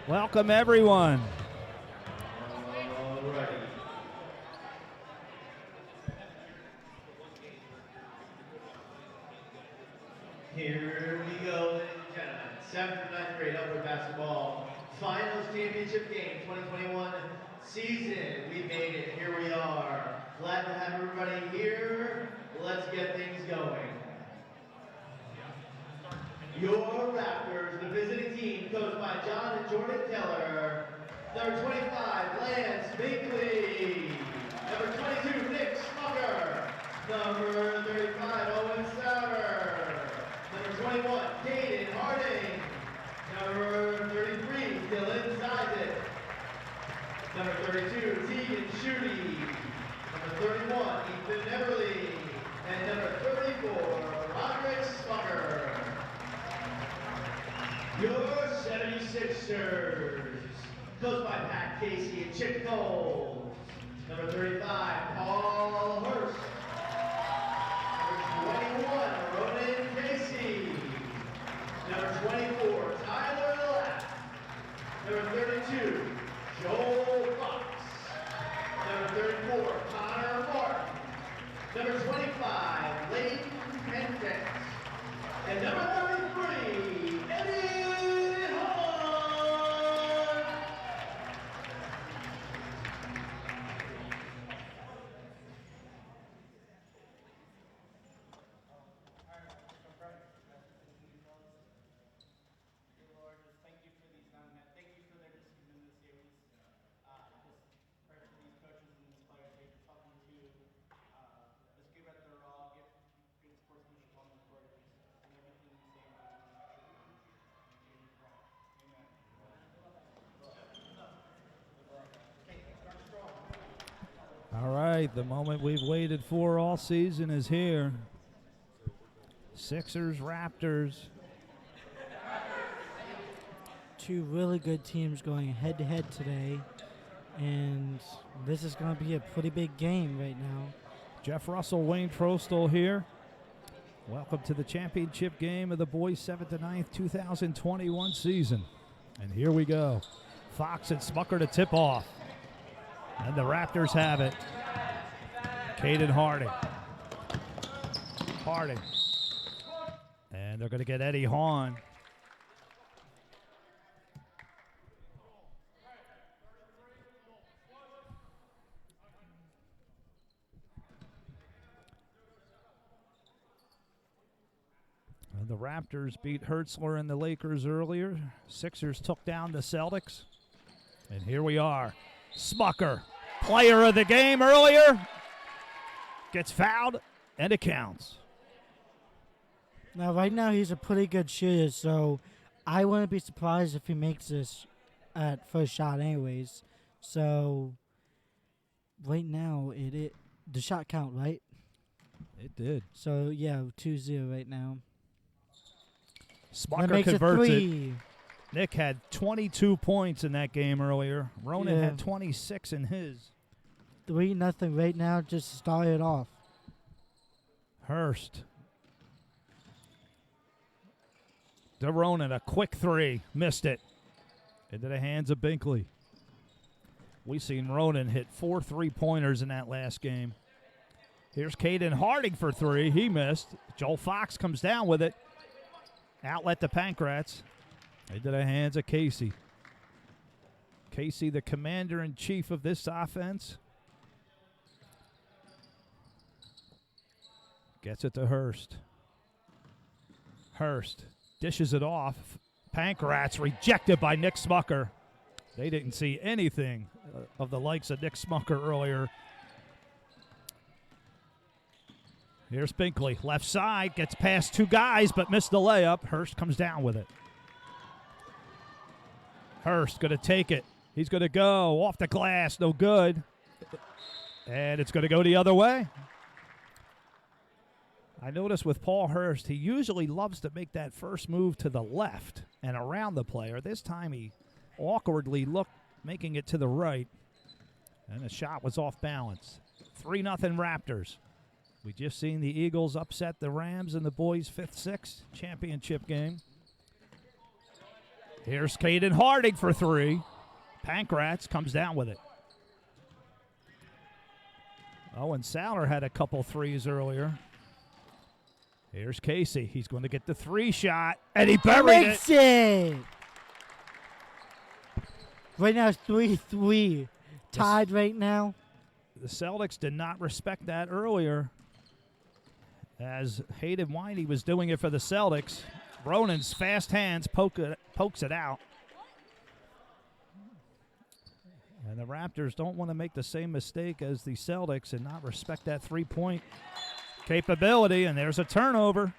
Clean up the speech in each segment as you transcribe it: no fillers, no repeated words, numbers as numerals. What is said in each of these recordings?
Welcome, everyone. Alrighty. Here we go, ladies and gentlemen. 7th and 9th grade upper basketball finals championship game 2021 season. We made it. Here we are. Glad to have everybody here. Let's get things going. Your Raptors, the visiting team, coached by John and Jordan Keller. Number 25, Lance Binkley. Number 22, Nick Smucker. Number 35, Owen Sauer. Number 21, Darin Harting. Number 33, Dylan Zizek. Number 32, Tegan Schutte. Number 31, Ethan Everly. And number 34, Roderick Smucker. Your 76ers, coached by Pat Casey and Chip Cole. Number 35, Paul Hurst. Number 21, Ronan Casey. Number 24, Tyler Lapp. Number 32, Joel Fox. Number 34, Connor Martin. Number 25, Leighton Hendricks. And number 33, Eddie Holland. Lord, just thank you for these young men. Thank you for their discipline in this series. Just pray for these coaches and these players. They just help them to just give it their all, give good sportsmanship on the court, and everything we say about them. Amen. All right, the moment we've waited for all season is here. Sixers, Raptors. Two really good teams going head-to-head today, and this is going to be a pretty big game right now. Jeff Russell, Wayne Trostel here. Welcome to the championship game of the boys 7th and 9th 2021 season. And here we go. Fox and Smucker to tip off. And the Raptors have it. Caden Harting. And they're going to get Eddie Hahn. And the Raptors beat Hertzler and the Lakers earlier. Sixers took down the Celtics. And here we are. Smucker, player of the game earlier, gets fouled, and it counts. Now, right now, he's a pretty good shooter, so I wouldn't be surprised if he makes this at first shot anyways. So, right now, the shot count, right? It did. So, yeah, 2-0 right now. Smucker makes converts it it. 3. Nick had 22 points in that game earlier. Ronan Yeah. had 26 in his. 3-0 right now, just to start it off. Hurst. To Ronan, a quick three. Missed it. Into the hands of Binkley. We seen Ronan hit 4 3-pointers in that last game. Here's Caden Harting for 3. He missed. Joel Fox comes down with it. Outlet to Pankrats. Into the hands of Casey. Casey, the commander-in-chief of this offense. Gets it to Hurst. Hurst dishes it off. Pankrats rejected by Nick Smucker. They didn't see anything of the likes of Nick Smucker earlier. Here's Binkley. Left side. Gets past 2 guys, but missed the layup. Hurst comes down with it. Hurst going to take it. He's going to go off the glass. No good. And it's going to go the other way. I noticed with Paul Hurst, he usually loves to make that first move to the left and around the player. This time he awkwardly looked, making it to the right. And the shot was off balance. 3-0 Raptors. We just seen the Eagles upset the Rams in the boys' 5th-6th championship game. Here's Caden Harting for three. Pankratz comes down with it. Oh, and Sauer had a couple threes earlier. Here's Casey. He's going to get the three shot, and he buried Makes it. Right now it's 3-3. Tied right now. The Celtics did not respect that earlier, as Hayden Winey was doing it for the Celtics. Ronan's fast hands pokes it out. And the Raptors don't want to make the same mistake as the Celtics and not respect that three-point capability, and there's a turnover.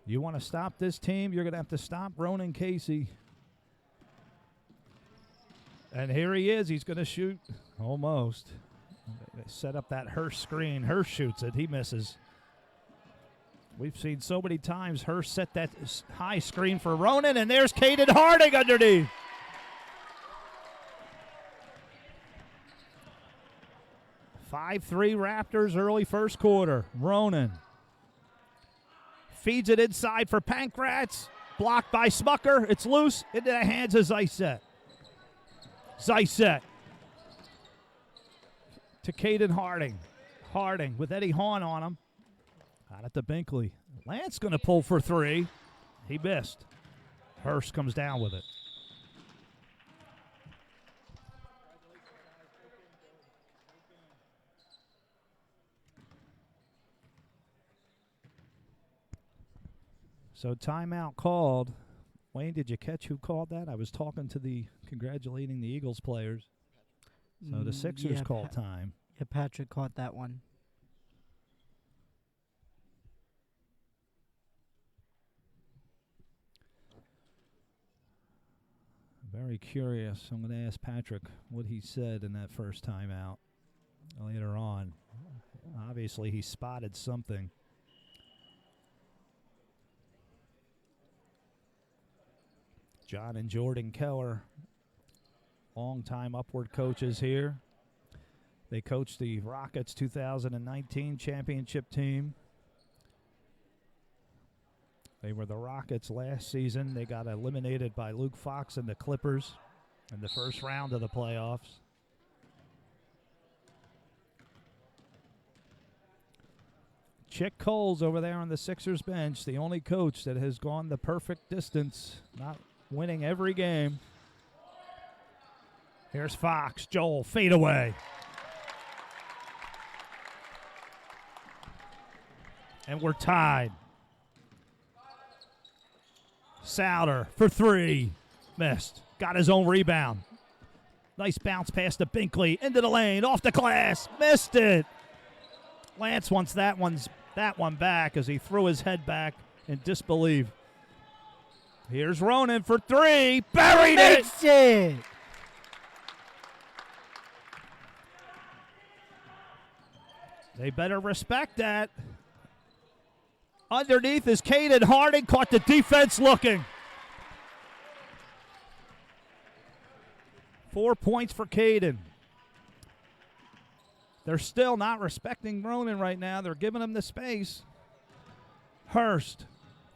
You want to stop this team, you're going to have to stop Ronan Casey. And here he is. He's going to shoot. Almost. They set up that Hurst screen. Hurst shoots it. He misses. We've seen so many times Hurst set that high screen for Ronan, and there's Caden Harting underneath. "5-3 Raptors early first quarter. Ronan feeds it inside for Pankratz. Blocked by Smucker. It's loose into the hands of Zysett. Zysett to Caden Harting. Harting with Eddie Hahn on him. Out at the Binkley. Lance going to pull for three. He missed. Hurst comes down with it. So timeout called. Wayne, did you catch who called that? I was congratulating the Eagles players. So the Sixers called time. Yeah, Patrick caught that one. Very curious. I'm going to ask Patrick what he said in that first timeout later on. Obviously, he spotted something. John and Jordan Keller, longtime Upward coaches here. They coached the Rockets 2019 championship team. They were the Rockets last season. They got eliminated by Luke Fox and the Clippers in the first round of the playoffs. Chick Coles over there on the Sixers bench, the only coach that has gone the perfect distance, not winning every game. Here's Fox. Joel, fade away. And we're tied. Sauter for three. Missed. Got his own rebound. Nice bounce pass to Binkley. Into the lane. Off the glass. Missed it. Lance wants that one back as he threw his head back in disbelief. Here's Ronan for three. Buried it. Makes it. They better respect that. Underneath is Caden Harting. Caught the defense looking. 4 points for Caden. They're still not respecting Ronan right now. They're giving him the space. Hurst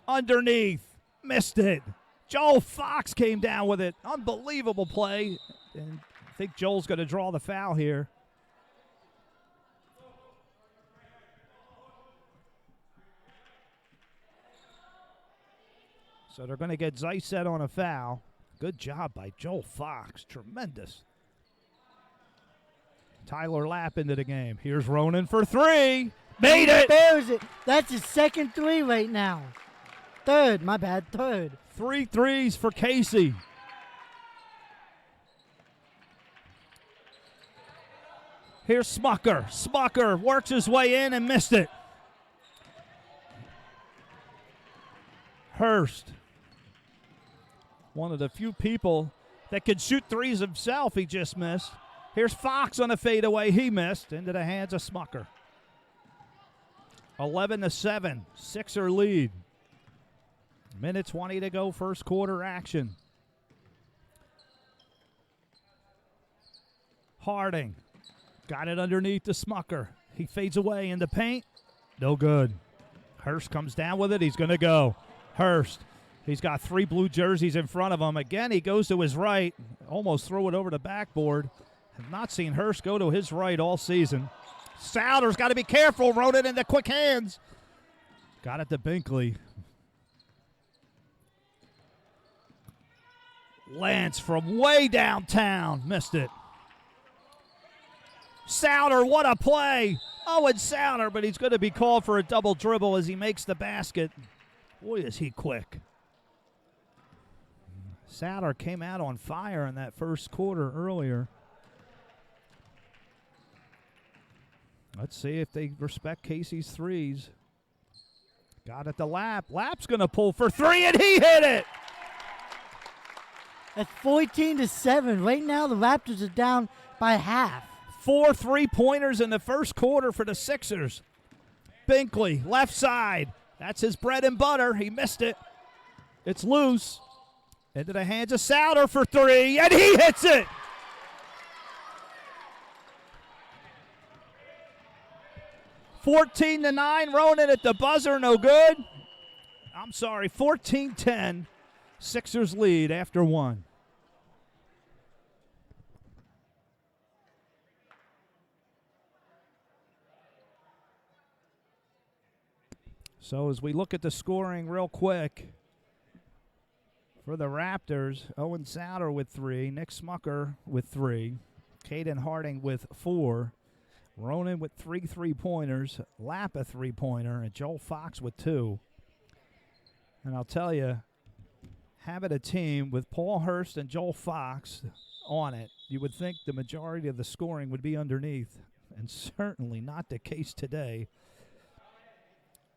underneath. Missed it. Joel Fox came down with it. Unbelievable play. And I think Joel's going to draw the foul here. So they're going to get Zysett on a foul. Good job by Joel Fox. Tremendous. Tyler Lapp into the game. Here's Ronan for three. Made it. There's it. That's his second three right now. Third. 3 threes for Casey. Here's Smucker. Smucker works his way in and missed it. Hurst. One of the few people that could shoot threes himself, he just missed. Here's Fox on a fadeaway. He missed. Into the hands of Smucker. 11-7. Sixer lead. Minute 20 to go, first quarter action. Harting got it underneath the Smucker. He fades away in the paint. No good. Hurst comes down with it. He's going to go. Hurst. He's got 3 blue jerseys in front of him. Again, he goes to his right. Almost throw it over the backboard. Have not seen Hurst go to his right all season. Souter's got to be careful. Ronan in the quick hands. Got it to Binkley. Lance from way downtown. Missed it. Souter, what a play. Owen Souter, but he's going to be called for a double dribble as he makes the basket. Boy, is he quick. Souter came out on fire in that first quarter earlier. Let's see if they respect Casey's threes. Got it to Lapp. Lapp's going to pull for 3, and he hit it. At 14-7. Right now, the Raptors are down by half. 4 3-pointers in the first quarter for the Sixers. Binkley, left side. That's his bread and butter. He missed it. It's loose. Into the hands of Souter for 3, and he hits it. (14-9). Ronan at the buzzer, no good. I'm sorry, 14-10. Sixers lead after 1. So as we look at the scoring real quick, for the Raptors, Owen Souter with 3, Nick Smucker with 3, Caden Harting with 4, Ronan with 3 3-pointers, Lapp a 3-pointer, and Joel Fox with 2. And I'll tell you, having a team with Paul Hurst and Joel Fox on it, you would think the majority of the scoring would be underneath, and certainly not the case today,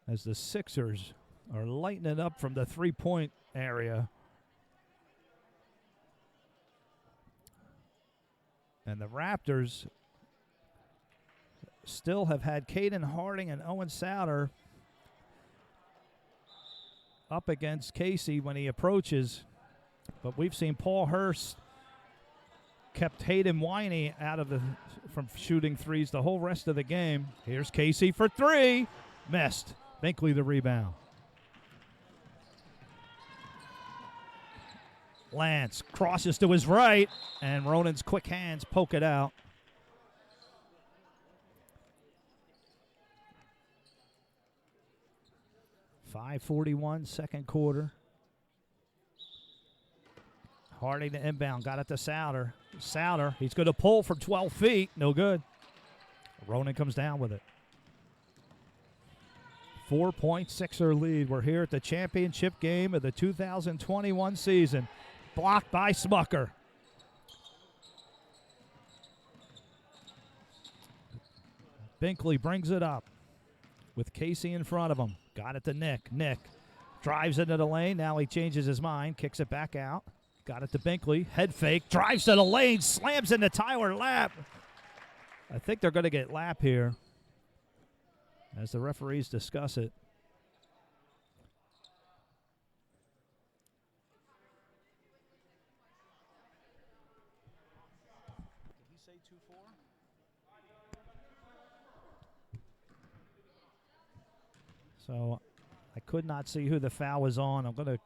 as the Sixers are lighting it up from the 3-point area. And the Raptors still have had Caden Harting and Owen Souter up against Casey when he approaches. But we've seen Paul Hurst kept Hayden Winey out of from shooting threes the whole rest of the game. Here's Casey for 3. Missed. Binkley the rebound. Lance crosses to his right, and Ronan's quick hands poke it out. .541 second quarter. Harting to inbound, got it to Souter. Souter, he's going to pull from 12 feet, no good. Ronan comes down with it. 4-point Sixer lead. We're here at the championship game of the 2021 season. Blocked by Smucker. Binkley brings it up with Casey in front of him. Got it to Nick. Nick drives into the lane. Now he changes his mind. Kicks it back out. Got it to Binkley. Head fake. Drives to the lane. Slams into Tyler Lapp. I think they're going to get Lapp here as the referees discuss it. Did he say 2-4? So I could not see who the foul was on. I'm going to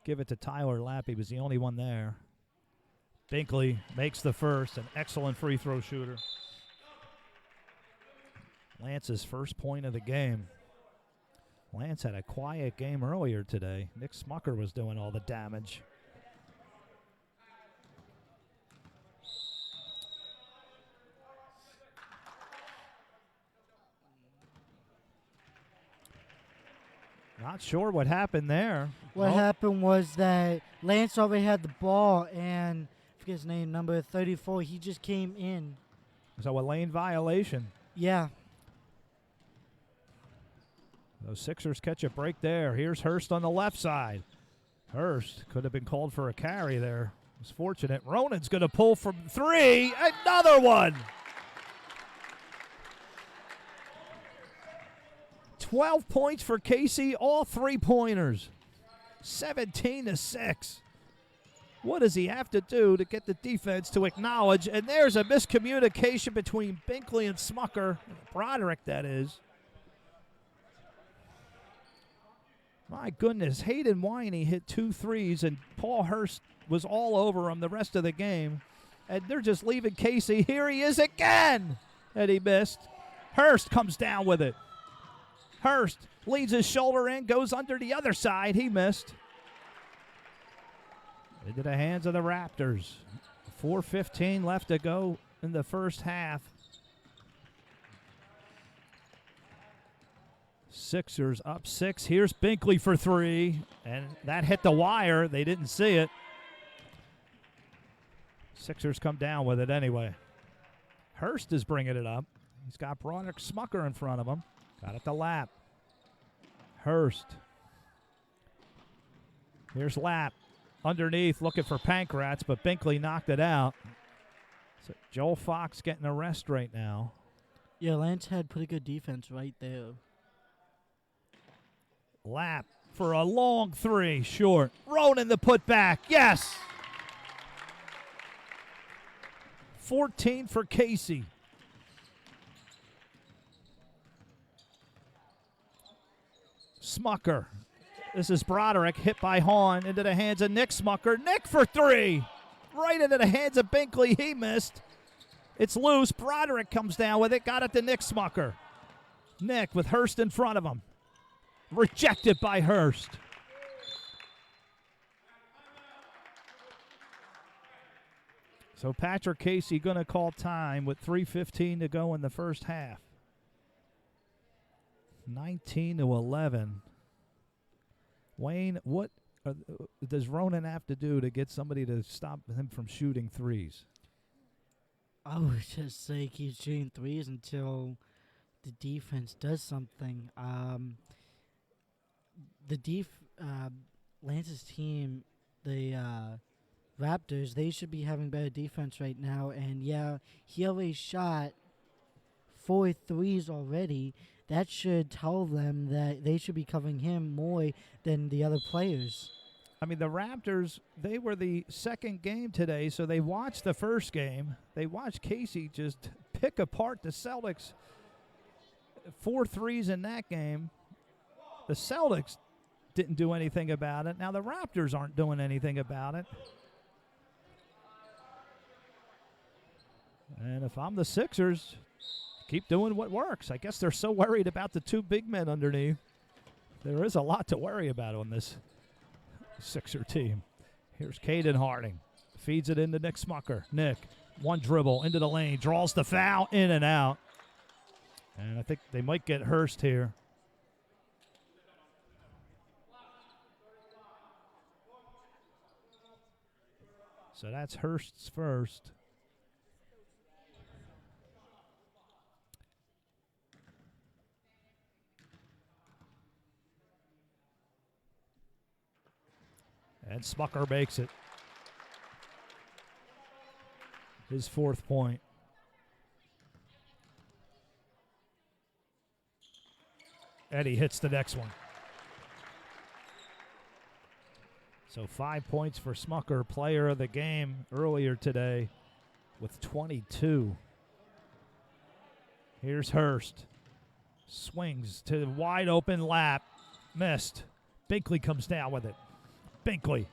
give it to Tyler Lapp. He was the only one there. Binkley makes the first, an excellent free throw shooter. Lance's first point of the game. Lance had a quiet game earlier today. Nick Smucker was doing all the damage. Not sure what happened there. What happened was that Lance already had the ball, and I forget his name, number 34, he just came in. So a lane violation. Yeah. Those Sixers catch a break there. Here's Hurst on the left side. Hurst could have been called for a carry there. Was fortunate. Ronan's going to pull from 3. Another one. 12 points for Casey, all 3-pointers. 17-6. What does he have to do to get the defense to acknowledge? And there's a miscommunication between Binkley and Smucker. Broderick, that is. My goodness, Hayden Winey hit 2 threes, and Paul Hurst was all over him the rest of the game. And they're just leaving Casey. Here he is again, and he missed. Hurst comes down with it. Hurst leads his shoulder in, goes under the other side. He missed. Into the hands of the Raptors. 4:15 left to go in the first half. Sixers up 6. Here's Binkley for 3, and that hit the wire. They didn't see it. Sixers come down with it anyway. Hurst is bringing it up. He's got Broderick Smucker in front of him. Got it to Lapp. Hurst. Here's Lapp. Underneath, looking for Pancratz, but Binkley knocked it out. So Joel Fox getting a rest right now. Yeah, Lance had pretty good defense right there. Lapp for a long 3, short. Ronan the putback, yes! 14 for Casey. Smucker. This is Broderick, hit by Hahn, into the hands of Nick Smucker. Nick for 3! Right into the hands of Binkley, he missed. It's loose, Broderick comes down with it, got it to Nick Smucker. Nick with Hurst in front of him. Rejected by Hurst. So Patrick Casey going to call time with 3:15 to go in the first half. 19-11. Wayne, what does Ronan have to do to get somebody to stop him from shooting threes? I would just say keep shooting threes until the defense does something. Lance's team, the Raptors, they should be having better defense right now. And yeah, he already shot 4 threes already. That should tell them that they should be covering him more than the other players. I mean, the Raptors, they were the second game today, so they watched the first game. They watched Casey just pick apart the Celtics. 4 threes in that game. The Celtics didn't do anything about it. Now the Raptors aren't doing anything about it. And if I'm the Sixers, keep doing what works. I guess they're so worried about the 2 big men underneath. There is a lot to worry about on this Sixer team. Here's Caden Harting. Feeds it into Nick Smucker. Nick, 1 dribble into the lane. Draws the foul, in and out. And I think they might get Hurst here. So that's Hurst's first. And Smucker makes it. His 4th point. Eddie hits the next one. So 5 points for Smucker, player of the game earlier today with 22. Here's Hurst. Swings to wide open Lapp. Missed. Binkley comes down with it. Binkley.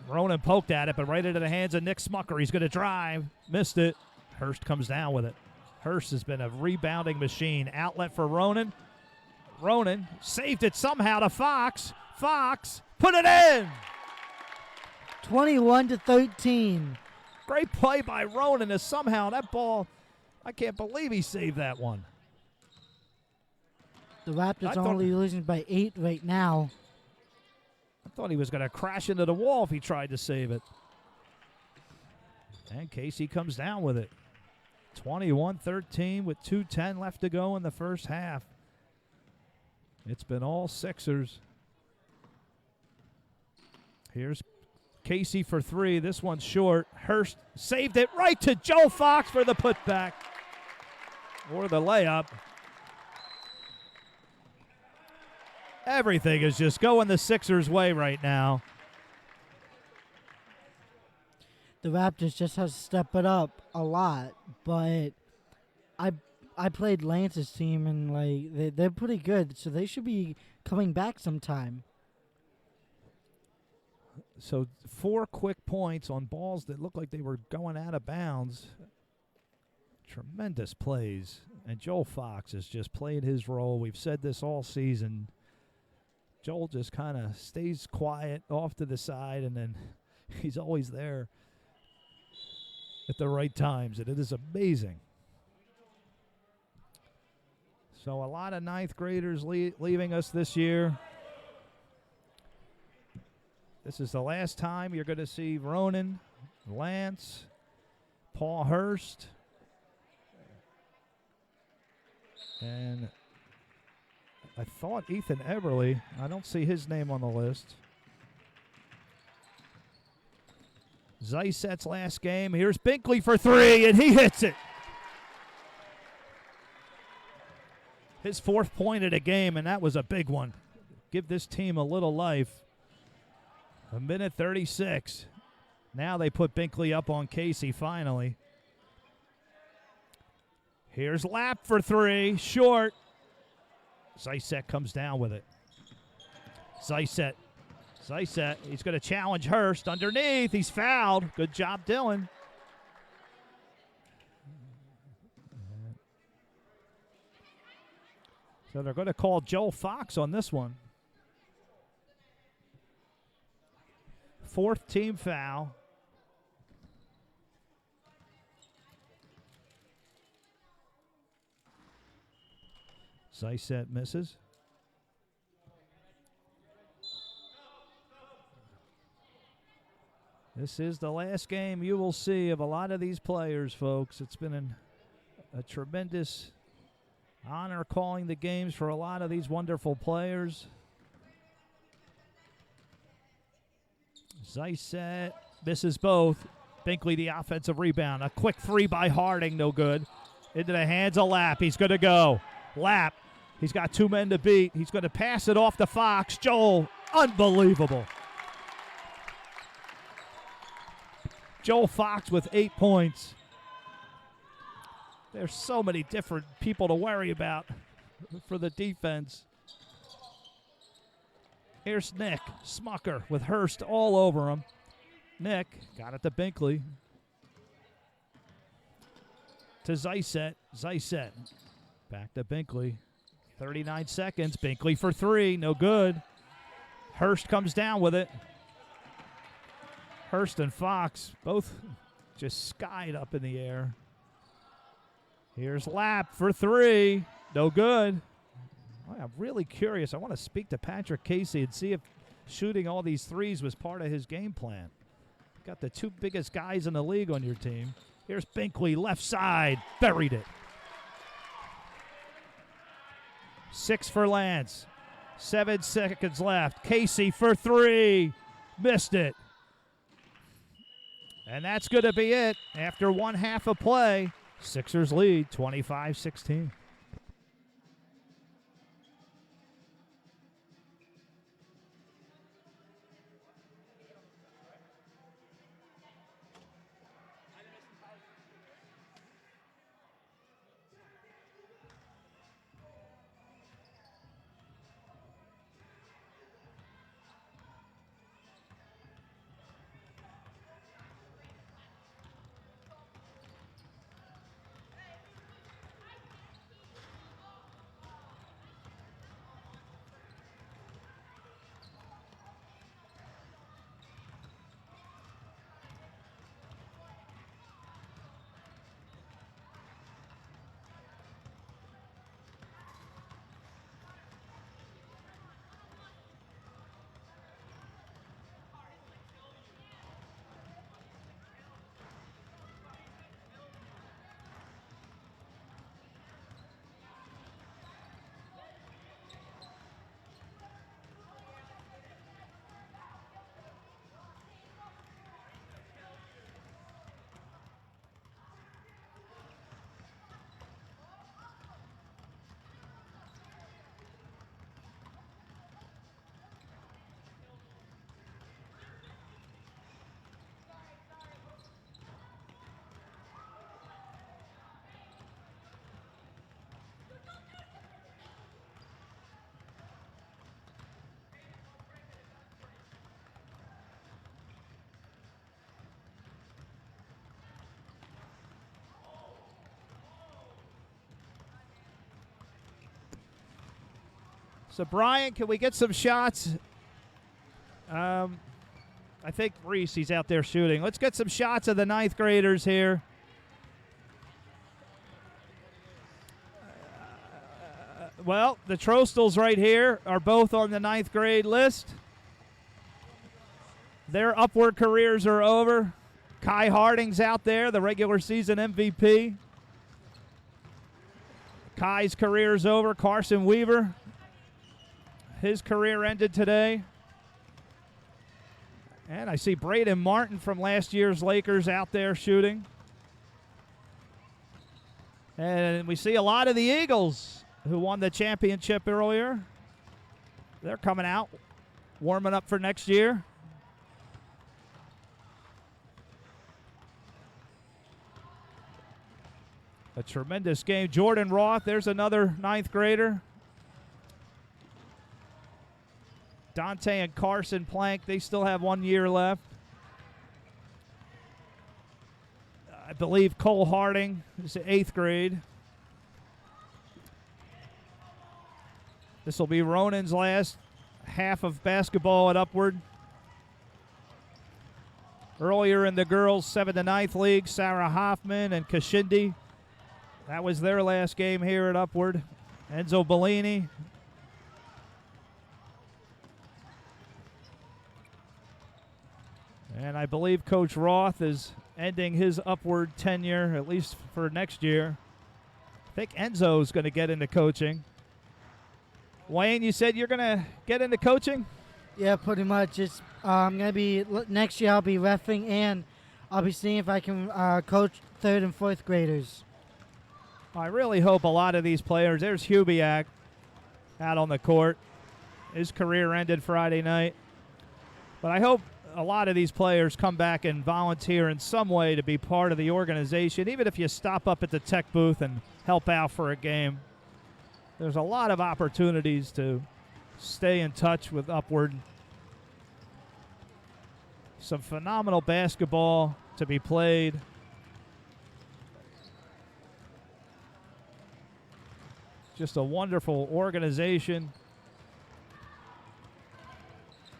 Ronan poked at it, but right into the hands of Nick Smucker. He's going to drive. Missed it. Hurst comes down with it. Hurst has been a rebounding machine. Outlet for Ronan. Ronan saved it somehow to Fox. Fox put it in. 21-13. Great play by Ronan as somehow that ball, I can't believe he saved that one. The Raptors are only losing by 8 right now. I thought he was going to crash into the wall if he tried to save it. And Casey comes down with it. 21-13 with 2:10 left to go in the first half. It's been all Sixers. Here's Casey for 3. This one's short. Hurst saved it right to Joe Fox for the putback. Or the layup. Everything is just going the Sixers' way right now. The Raptors just have to step it up a lot, but I played Lance's team, and like they're pretty good, so they should be coming back sometime. So 4 quick points on balls that looked like they were going out of bounds. Tremendous plays. And Joel Fox has just played his role. We've said this all season. Joel just kind of stays quiet off to the side, and then he's always there at the right times, and it is amazing. So a lot of 9th graders leaving us this year. This is the last time you're going to see Ronan, Lance, Paul Hurst, and I thought Ethan Everly. I don't see his name on the list. Zeiset's last game. Here's Binkley for 3, and he hits it. His 4th point of the game, and that was a big one. Give this team a little life. 1:36. Now they put Binkley up on Casey finally. Here's Lapp for 3, short. Zeiset comes down with it. Zeiset, he's going to challenge Hurst underneath. He's fouled. Good job, Dylan. So they're going to call Joel Fox on this one. 4th team foul. Zeiset misses. This is the last game you will see of a lot of these players, folks. It's been a tremendous honor calling the games for a lot of these wonderful players. Zeiset misses both. Binkley, the offensive rebound. A quick 3 by Harting, no good. Into the hands of Lapp. He's going to go. Lapp, he's got 2 men to beat. He's going to pass it off to Fox. Joel, unbelievable. Joel Fox with 8 points. There's so many different people to worry about for the defense. Here's Nick Smucker with Hurst all over him. Nick got it to Binkley. To Zeiset. Zeiset back to Binkley. 39 seconds. Binkley for 3. No good. Hurst comes down with it. Hurst and Fox both just skied up in the air. Here's Lapp for 3. No good. I'm really curious. I want to speak to Patrick Casey and see if shooting all these threes was part of his game plan. Got the 2 biggest guys in the league on your team. Here's Binkley, left side. Buried it. 6 for Lance. 7 seconds left. Casey for 3. Missed it. And that's going to be it after 1 half of play. Sixers lead 25-16. So, Brian, can we get some shots? I think Reese, he's out there shooting. Let's get some shots of the 9th graders here. Well, the Trostals right here are both on the 9th grade list. Their upward careers are over. Kai Harting's out there, the regular season MVP. Kai's career's over. Carson Weaver, his career ended today. And I see Braden Martin from last year's Lakers out there shooting. And we see a lot of the Eagles who won the championship earlier. They're coming out, warming up for next year. A tremendous game. Jordan Roth, there's another 9th grader. Dante and Carson Plank, they still have 1 year left. I believe Cole Harting is 8th grade. This will be Ronan's last half of basketball at Upward. Earlier in the girls' 7th-9th league, Sarah Hoffman and Kashindi. That was their last game here at Upward. Enzo Bellini. And I believe Coach Roth is ending his Upward tenure, at least for next year. I think Enzo's going to get into coaching. Wayne, you said you're going to get into coaching? Yeah, pretty much. It's I'm gonna be next year. I'll be reffing and I'll be seeing if I can coach 3rd and 4th graders. I really hope a lot of these players. There's Hubiak out on the court. His career ended Friday night. But I hope a lot of these players come back and volunteer in some way to be part of the organization, even if you stop up at the tech booth and help out for a game. There's a lot of opportunities to stay in touch with Upward. Some phenomenal basketball to be played. Just a wonderful organization.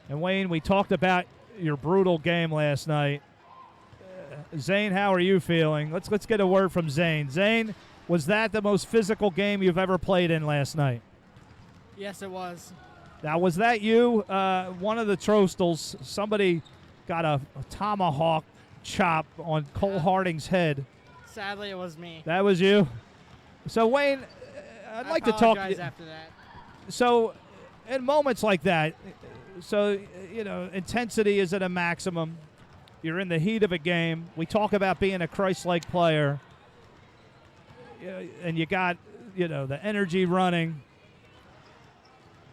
And Wayne, we talked about your brutal game last night. Zane, how are you feeling? Let's get a word from Zane. Zane, was that the most physical game you've ever played in last night? Yes, it was. Now, was that you? One of the Trostals, somebody got a tomahawk chop on Cole Harting's head. Sadly, it was me. That was you? So, Wayne, I'd like to talk. After that. So, in moments like that, so, you know, intensity is at a maximum. You're in the heat of a game. We talk about being a Christ-like player. And you got, you know, the energy running.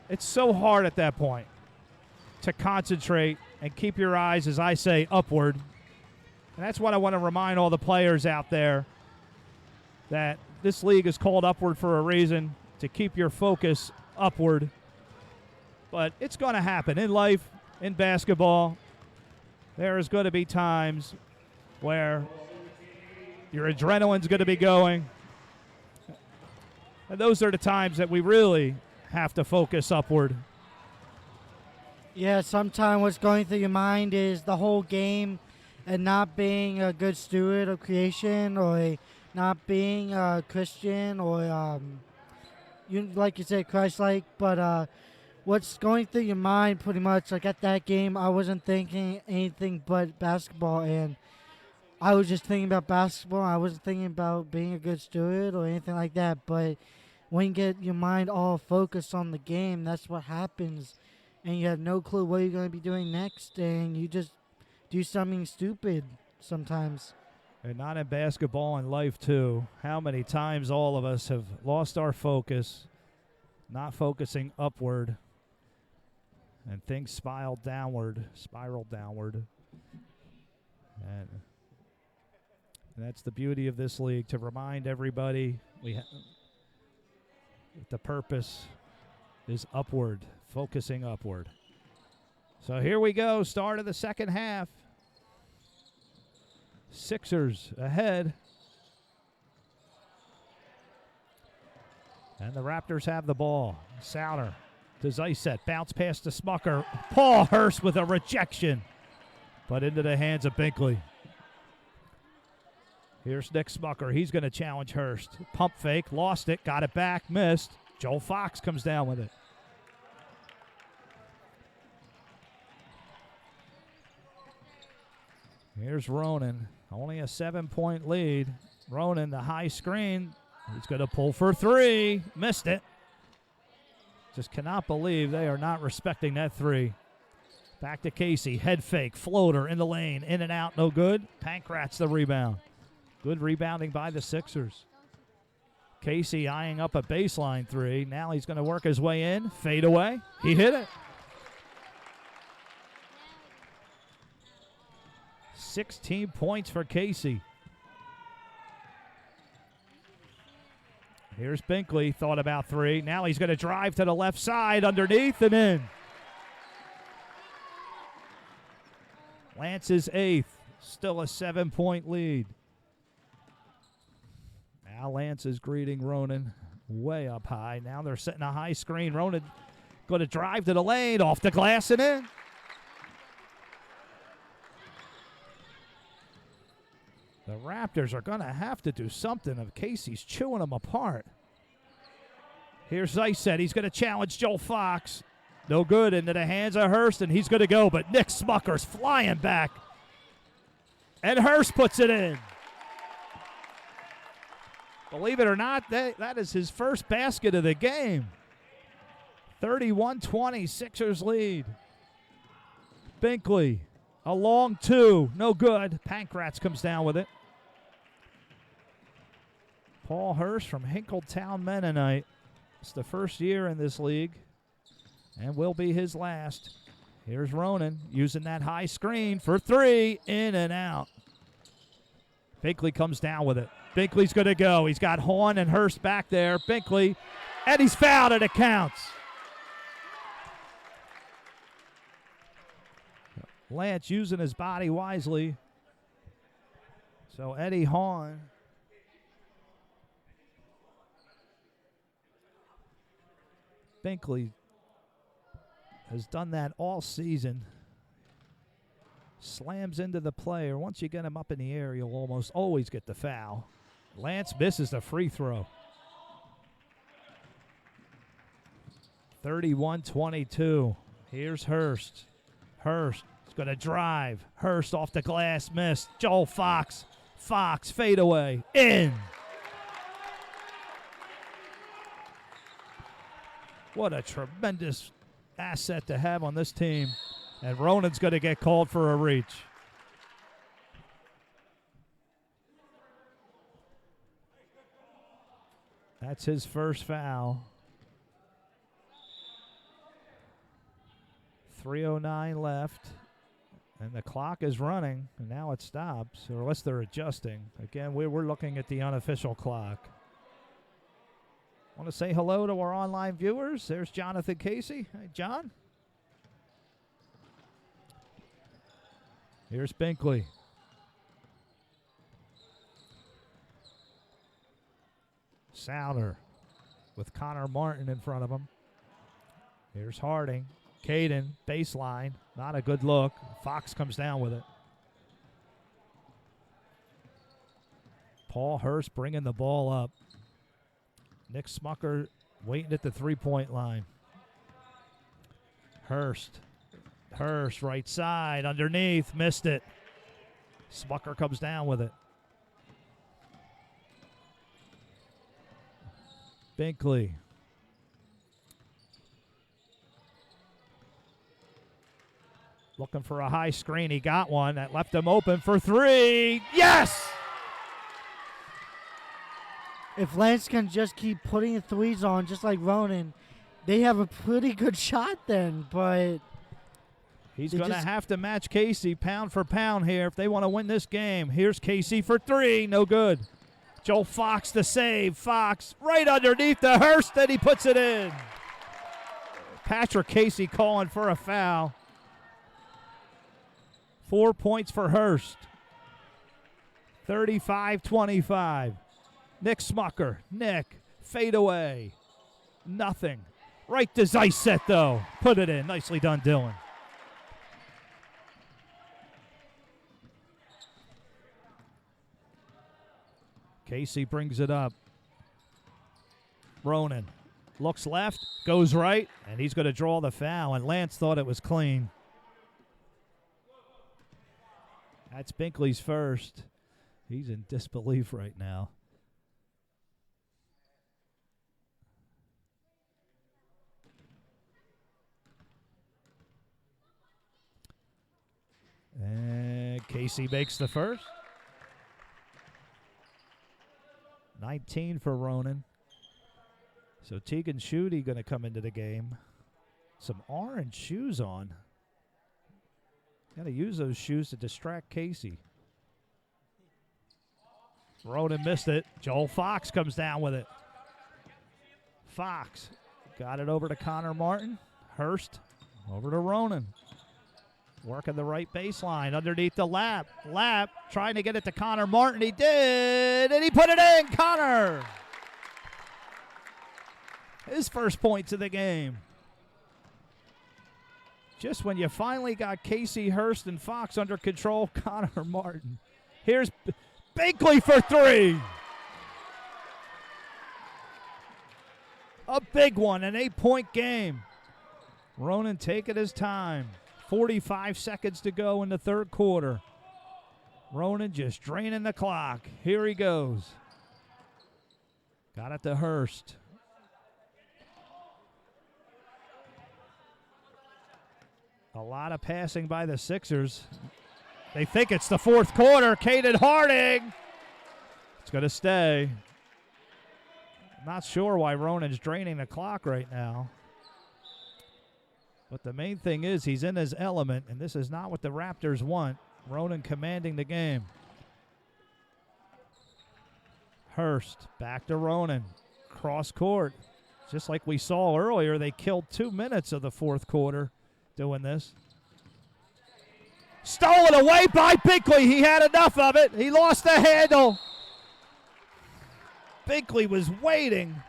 It's so hard at that point to concentrate and keep your eyes, as I say, upward. And that's what I want to remind all the players out there, that this league is called Upward for a reason, to keep your focus upward. But it's going to happen in life, in basketball. There is going to be times where your adrenaline's going to be going. And those are the times that we really have to focus upward. Yeah, sometimes what's going through your mind is the whole game and not being a good steward of creation, or not being a Christian, or you, like you said, Christ-like. But what's going through your mind pretty much, like at that game, I wasn't thinking anything but basketball, and I was just thinking about basketball. I wasn't thinking about being a good steward or anything like that. But when you get your mind all focused on the game, that's what happens. And you have no clue what you're going to be doing next, and you just do something stupid sometimes. And not in basketball, in life too. How many times all of us have lost our focus, not focusing upward, and things spiral downward. And that's the beauty of this league, to remind everybody that the purpose is upward, focusing upward. So here we go, start of the second half. Sixers ahead. And the Raptors have the ball. Sauter to Zysett. Bounce past to Smucker. Paul Hurst with a rejection, but into the hands of Binkley. Here's Nick Smucker. He's going to challenge Hurst. Pump fake, lost it, got it back, missed. Joel Fox comes down with it. Here's Ronan. Only a 7-point lead. Ronan, the high screen. He's going to pull for three. Missed it. Just cannot believe they are not respecting that three. Back to Casey. Head fake. Floater in the lane. In and out. No good. Pankratz the rebound. Good rebounding by the Sixers. Casey eyeing up a baseline three. Now he's going to work his way in. Fade away. He hit it. 16 points for Casey. Here's Binkley. Thought about three. Now he's going to drive to the left side. Underneath and in. Lance's eighth. Still a 7-point lead. Now Lance is greeting Ronan way up high. Now they're setting a high screen. Ronan going to drive to the lane. Off the glass and in. The Raptors are going to have to do something if Casey's chewing them apart. Here's Zysett. He's going to challenge Joel Fox. No good. Into the hands of Hurst, and he's going to go. But Nick Smucker's flying back. And Hurst puts it in. Believe it or not, that is his first basket of the game. 31-20, Sixers lead. Binkley, a long two. No good. Pankratz comes down with it. Paul Hurst from Hinkletown Mennonite. It's the first year in this league and will be his last. Here's Ronan using that high screen for three. In and out. Binkley comes down with it. Binkley's going to go. He's got Horn and Hurst back there. Binkley, and he's fouled, and it counts. Lance using his body wisely. So Eddie Horn. Binkley has done that all season. Slams into the player. Once you get him up in the air, you'll almost always get the foul. Lance misses the free throw. 31-22. Here's Hurst. Hurst is going to drive. Hurst off the glass, missed. Joel Fox. Fox, fade away. In. What a tremendous asset to have on this team. And Ronan's going to get called for a reach. That's his first foul. 3:09 left. And the clock is running. And now it stops, or unless they're adjusting. Again, we're looking at the unofficial clock. Want to say hello to our online viewers. There's Jonathan Casey. Hey, John. Here's Binkley. Souter with Connor Martin in front of him. Here's Harting. Caden, baseline. Not a good look. Fox comes down with it. Paul Hurst bringing the ball up. Nick Smucker waiting at the three-point line. Hurst, right side, underneath, missed it. Smucker comes down with it. Binkley. Looking for a high screen. He got one. That left him open for three. Yes! If Lance can just keep putting the threes on, just like Ronan, they have a pretty good shot then, but he's going to have to match Casey pound for pound here if they want to win this game. Here's Casey for three. No good. Joel Fox to save. Fox right underneath the Hurst, and he puts it in. Patrick Casey calling for a foul. 4 points for Hurst. 35-25. Nick Smucker. Nick, fade away. Nothing. Right to Zeiss set, though. Put it in. Nicely done, Dylan. Casey brings it up. Ronan looks left, goes right, and he's going to draw the foul, and Lance thought it was clean. That's Binkley's first. He's in disbelief right now. And Casey makes the first. 19 for Ronan. So Tegan Schutte going to come into the game. Some orange shoes on. Got to use those shoes to distract Casey. Ronan missed it. Joel Fox comes down with it. Fox got it over to Connor Martin. Hurst over to Ronan. Working the right baseline underneath the lap. Lap trying to get it to Connor Martin. He did, and he put it in. Connor. His first points of the game. Just when you finally got Casey, Hurst, and Fox under control, Connor Martin. Here's Binkley for three. A big one, an 8-point game. Ronan taking his time. 45 seconds to go in the third quarter. Ronan just draining the clock. Here he goes. Got it to Hurst. A lot of passing by the Sixers. They think it's the fourth quarter. Caden Harting. It's going to stay. I'm not sure why Ronan's draining the clock right now. But the main thing is he's in his element, and this is not what the Raptors want. Ronan commanding the game. Hurst back to Ronan. Cross court. Just like we saw earlier, they killed 2 minutes of the fourth quarter doing this. Stolen away by Binkley. He had enough of it. He lost the handle. Binkley was waiting.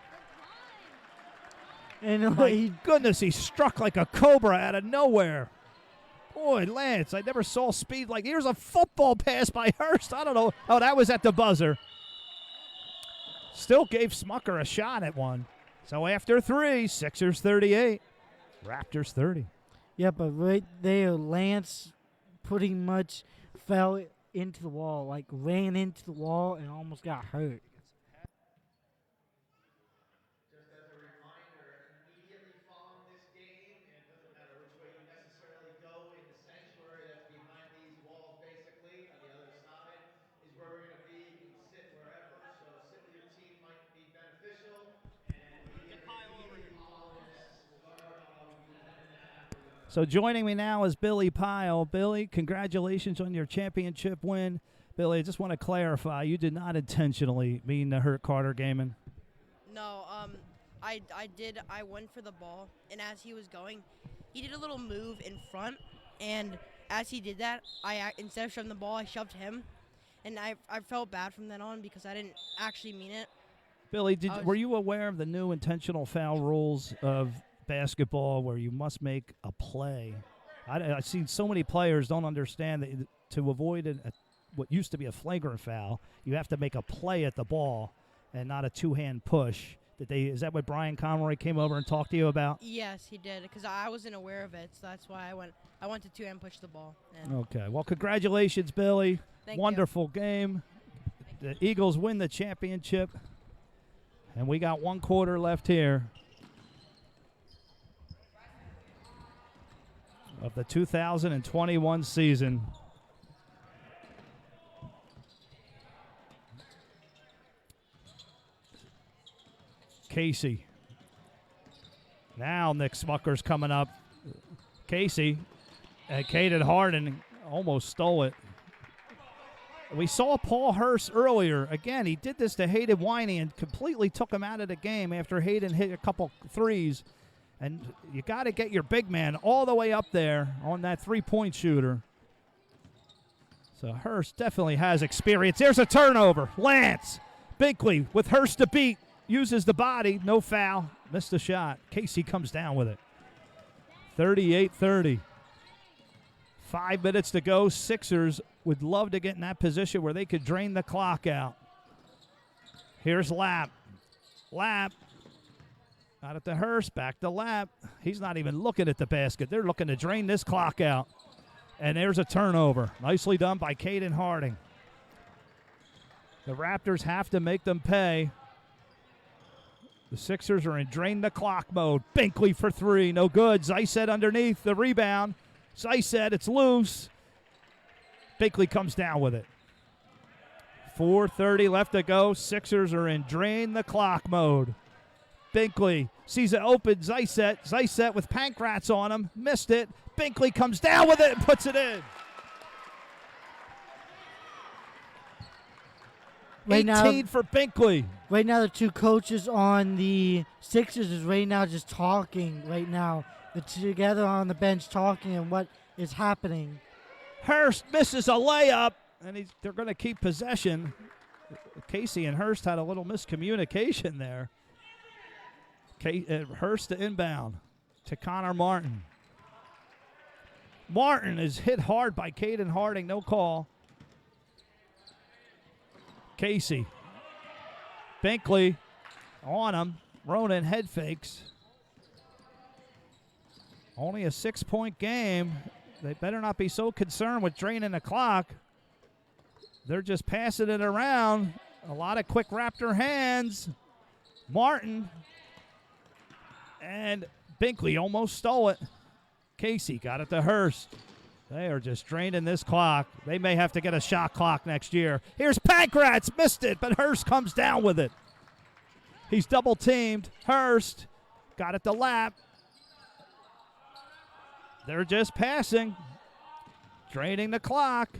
And My goodness, he struck like a cobra out of nowhere. Boy, Lance, I never saw speed like. Here's a football pass by Hurst. I don't know. Oh, that was at the buzzer. Still gave Smucker a shot at one. So after three, Sixers 38, Raptors 30. yeah, but right there, Lance pretty much fell into the wall, like ran into the wall and almost got hurt. Just as a reminder, immediately following this game, and it doesn't matter which way you necessarily go in the sanctuary that's behind these walls, basically, on the other side, is where we're going to be. You can sit wherever, so sit with your team might be beneficial. And immediately following this, we'll start off with 10.5. So joining me now is Billy Pyle. Billy, congratulations on your championship win. Billy, I just want to clarify, you did not intentionally mean to hurt Carter Gaiman. No, I did. I went for the ball, and as he was going, he did a little move in front, and as he did that, instead of shoving the ball, I shoved him, and I felt bad from then on because I didn't actually mean it. Billy, were you aware of the new intentional foul rules of basketball where you must make a play? I've seen so many players don't understand that to avoid what used to be a flagrant foul, you have to make a play at the ball and not a two-hand push. Is that what Brian Conroy came over and talked to you about? Yes, he did, because I wasn't aware of it, so that's why I went to two-hand push the ball. And Okay. Well, congratulations, Billy. Thank you. Wonderful game. The Eagles win the championship, and we got 1 quarter left here of the 2021 season. Casey. Now Nick Smucker's coming up. Casey and Caden Harden almost stole it. We saw Paul Hurst earlier. Again, he did this to Hayden Winey and completely took him out of the game after Hayden hit a couple threes. And you got to get your big man all the way up there on that three-point shooter. So Hurst definitely has experience. There's a turnover. Lance Binkley with Hurst to beat. Uses the body. No foul. Missed the shot. Casey comes down with it. 38-30. 5 minutes to go. Sixers would love to get in that position where they could drain the clock out. Here's Lapp. Lapp. Out at the Hurst. Back to Lapp. He's not even looking at the basket. They're looking to drain this clock out. And there's a turnover. Nicely done by Caden Harting. The Raptors have to make them pay. The Sixers are in drain the clock mode. Binkley for three. No good. Zysed underneath the rebound. Zysed, it's loose. Binkley comes down with it. 4:30 left to go. Sixers are in drain the clock mode. Binkley sees it open. Zysed with Pancrats on him. Missed it. Binkley comes down with it and puts it in. Right 18 for Binkley. Right now, the two coaches on the Sixers is right now just talking right now. They're together on the bench talking and what is happening. Hurst misses a layup, and they're going to keep possession. Casey and Hurst had a little miscommunication there. Hurst to inbound to Connor Martin. Martin is hit hard by Caden Harting. No call. Casey. Binkley on him. Ronan head fakes. Only a 6-point game. They better not be so concerned with draining the clock. They're just passing it around. A lot of quick Raptor hands. Martin. And Binkley almost stole it. Casey got it to Hurst. They are just draining this clock. They may have to get a shot clock next year. Here's Pancrats. Missed it, but Hurst comes down with it. He's double teamed. Hurst got it to Lapp. They're just passing. Draining the clock.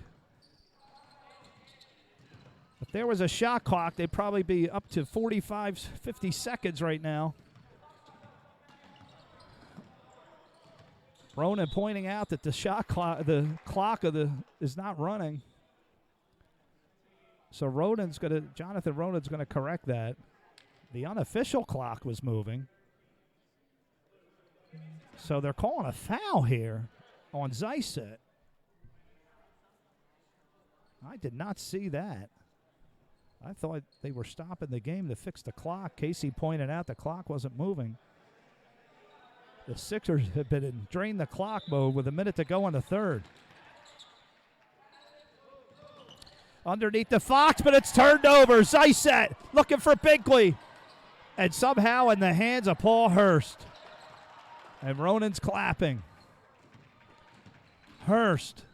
If there was a shot clock, they'd probably be up to 45, 50 seconds right now. Ronan pointing out that the shot clock, is not running. So Jonathan Ronan's gonna correct that. The unofficial clock was moving. So they're calling a foul here on Zysed. I did not see that. I thought they were stopping the game to fix the clock. Casey pointed out the clock wasn't moving. The Sixers have been in drain the clock mode with a minute to go in the third. Underneath the Fox, but it's turned over. Zysed looking for Binkley. And somehow in the hands of Paul Hurst. And Ronan's clapping. Hurst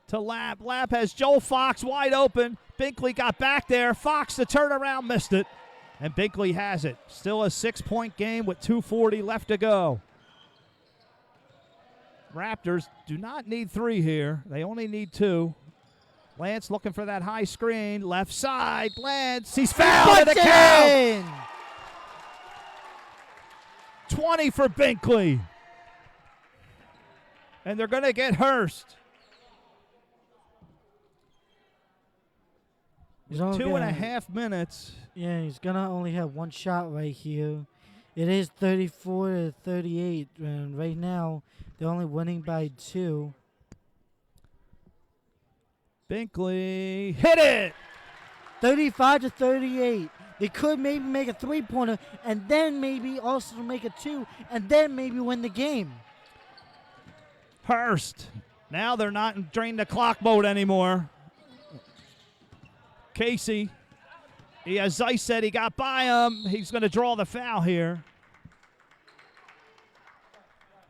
to Lapp. Lapp has Joel Fox wide open. Binkley got back there. Fox the turnaround, missed it. And Binkley has it. Still a 6-point game with 2:40 left to go. Raptors do not need 3 here. They only need 2. Lance looking for that high screen. Left side. Lance. He's fouled. And a count. 20 for Binkley. And they're going to get Hurst. 2.5 minutes. Yeah, he's going to only have one shot right here. It is 34-38, and right now they're only winning by 2. Binkley hit it. 35-38. They could maybe make a 3-pointer and then maybe also make a 2 and then maybe win the game. Hurst. Now they're not in drain the clock mode anymore. Casey. He has Zysed. He got by him. He's going to draw the foul here.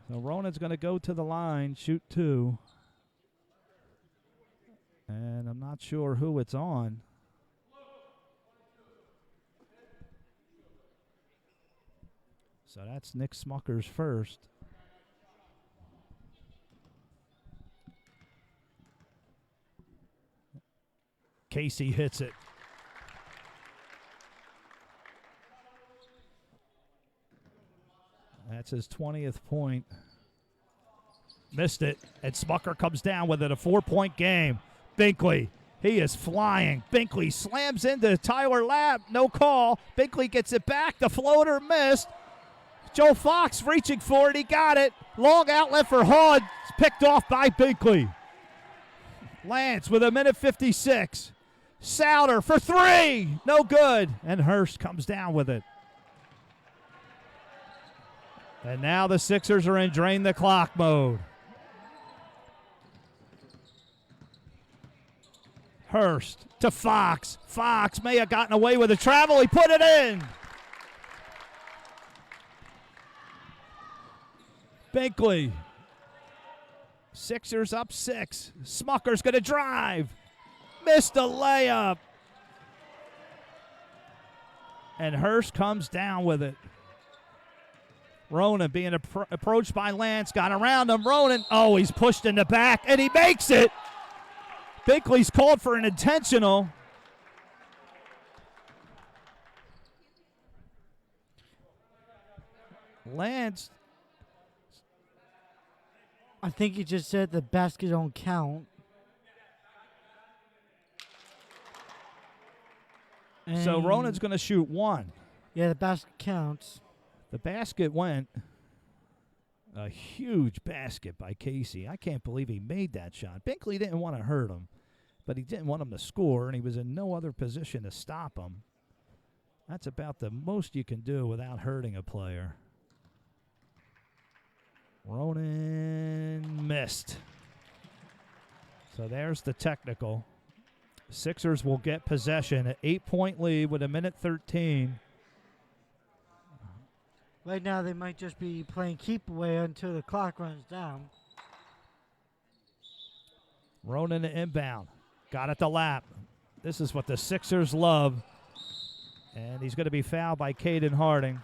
So Ronan's going to go to the line, shoot 2. And I'm not sure who it's on. So that's Nick Smucker's first. Casey hits it. That's his 20th point. Missed it, and Smucker comes down with it. A 4-point game. Binkley He is flying. Binkley slams into Tyler Lapp. No call. Binkley gets it back. The floater missed. Joe Fox reaching for it. He got it. Long outlet for Holland. It's picked off by Binkley. Lance with 1:56. Souter for three. No good. And Hurst comes down with it. And now the Sixers are in drain the clock mode. Hurst to Fox. Fox may have gotten away with a travel. He put it in. Binkley. Sixers up 6. Smucker's going to drive. Missed a layup. And Hurst comes down with it. Ronan being approached by Lance. Got around him. Ronan. Oh, he's pushed in the back, and he makes it. Binkley's called for an intentional. Lance. I think he just said the basket don't count. So And Ronan's going to shoot one. yeah, the basket counts. The basket went. A huge basket by Casey. I can't believe he made that shot. Binkley didn't want to hurt him, but he didn't want him to score, and he was in no other position to stop him. That's about the most you can do without hurting a player. Ronan missed. So there's the technical. Sixers will get possession. An 8-point lead with 1:13. Right now, they might just be playing keep away until the clock runs down. Ronan to inbound. Got it to Lap. This is what the Sixers love. And he's going to be fouled by Caden Harting.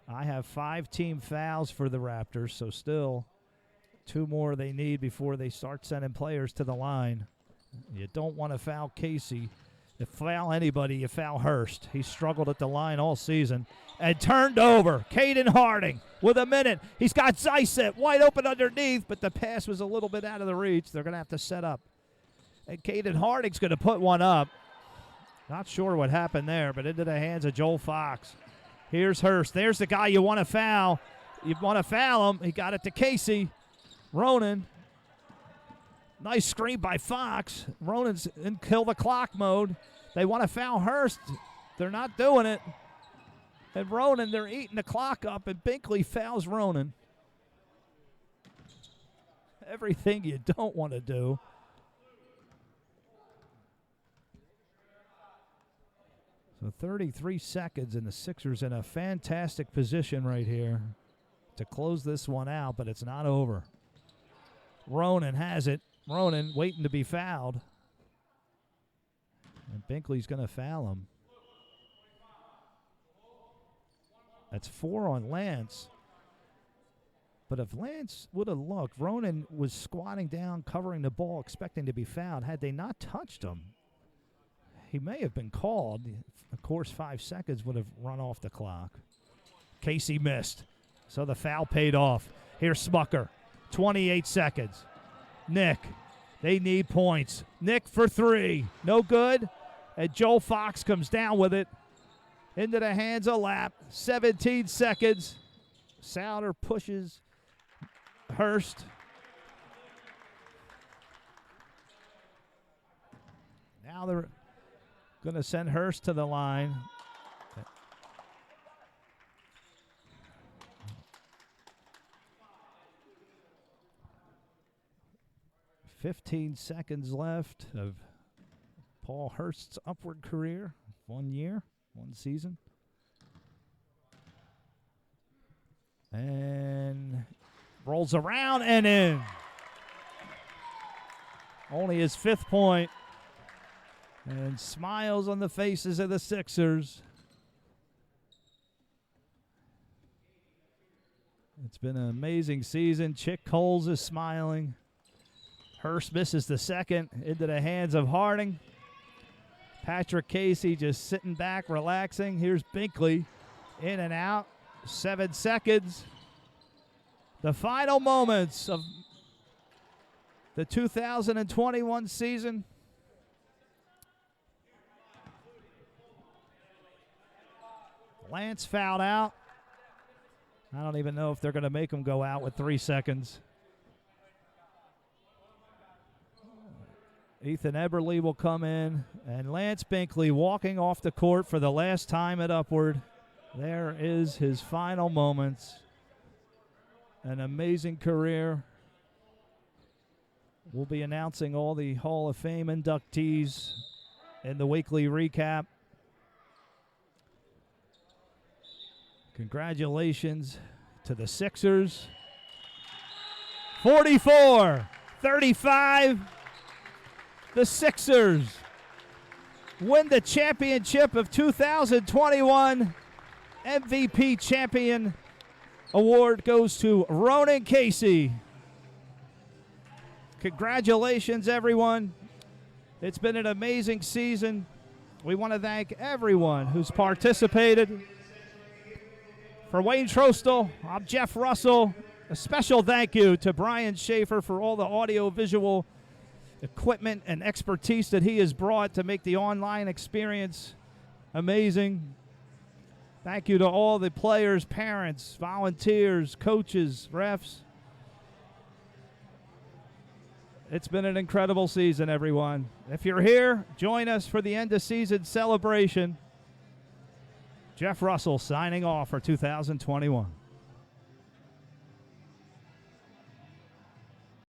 I have 5 team fouls for the Raptors, so still 2 more they need before they start sending players to the line. You don't want to foul Casey. If foul anybody, you foul Hurst. He struggled at the line all season. And turned over. Caden Harting with a minute. He's got Zysett wide open underneath, but the pass was a little bit out of the reach. They're going to have to set up. And Caden Harting's going to put one up. Not sure what happened there, but into the hands of Joel Fox. Here's Hurst. There's the guy you want to foul. You want to foul him. He got it to Casey. Ronan. Nice screen by Fox. Ronan's in kill the clock mode. They want to foul Hurst. They're not doing it. And Ronan, they're eating the clock up, and Binkley fouls Ronan. Everything you don't want to do. So 33 seconds, and the Sixers in a fantastic position right here to close this one out, but it's not over. Ronan has it. Ronan waiting to be fouled. And Binkley's going to foul him. That's 4 on Lance. But if Lance would have looked, Ronan was squatting down, covering the ball, expecting to be fouled. Had they not touched him, he may have been called. Of course, 5 seconds would have run off the clock. Casey missed. So the foul paid off. Here's Smucker. 28 seconds. Nick. They need points. Nick for 3. No good. And Joel Fox comes down with it. Into the hands of Lap. 17 seconds. Souter pushes Hurst. Now they're going to send Hurst to the line. "15 seconds left of Paul Hurst's upward career. 1 year, 1 season. And rolls around and in. Only his 5th point. And smiles on the faces of the Sixers. It's been an amazing season. Chick Coles is smiling. Hurst misses the second into the hands of Harting. Patrick Casey just sitting back, relaxing. Here's Binkley in and out. 7 seconds. The final moments of the 2021 season. Lance fouled out. I don't even know if they're going to make him go out with 3 seconds. Ethan Eberle will come in, and Lance Binkley walking off the court for the last time at Upward. There is his final moments. An amazing career. We'll be announcing all the Hall of Fame inductees in the weekly recap. Congratulations to the Sixers. 44-35. The Sixers win the championship of 2021. MVP champion award goes to Ronan Casey. Congratulations, everyone. It's been an amazing season. We want to thank everyone who's participated. For Wayne Trostel, I'm Jeff Russell. A special thank you to Brian Schaefer for all the audio-visual equipment and expertise that he has brought to make the online experience amazing. Thank you to all the players, parents, volunteers, coaches, refs. It's been an incredible season, everyone. If you're here, join us for the end-of-season celebration. Jeff Russell signing off for 2021.